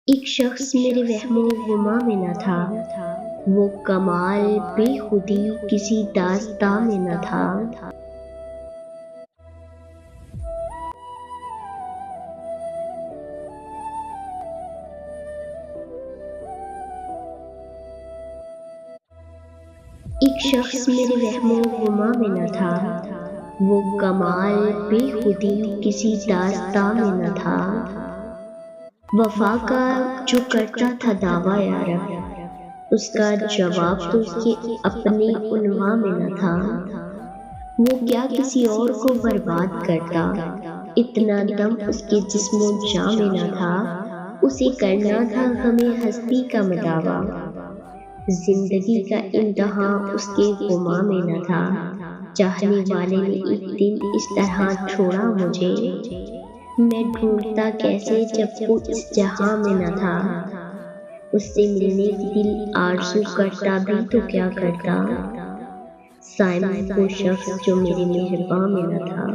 एक शख्स मेरे वहमो गुमा में न था, वो कमाल बेखुदी किसी दास्तां में न था। एक शख्स मेरे वहमो गुमा में न था, वो कमाल बेखुदी किसी दास्तां में न था। वफा का जो करता था दावा यारब, उसका जवाब तो उसके अपने उन्वा में न था। वो क्या किसी और को बर्बाद करता, इतना दम उसके जिस्मो जाँ में न था। उसे करना था हमें हस्ती का मदावा, जिंदगी का इम्तहां उसके गुमा में न था। चाहने वाले ने एक दिन इस तरह छोड़ा मुझे, मैं ढूंढता कैसे जब वो इस जहां में न था। उससे मिलने की दिल आरज़ू करता भी तो क्या करता, साइम वो शख्स जो मेरे मेहरबान में न था।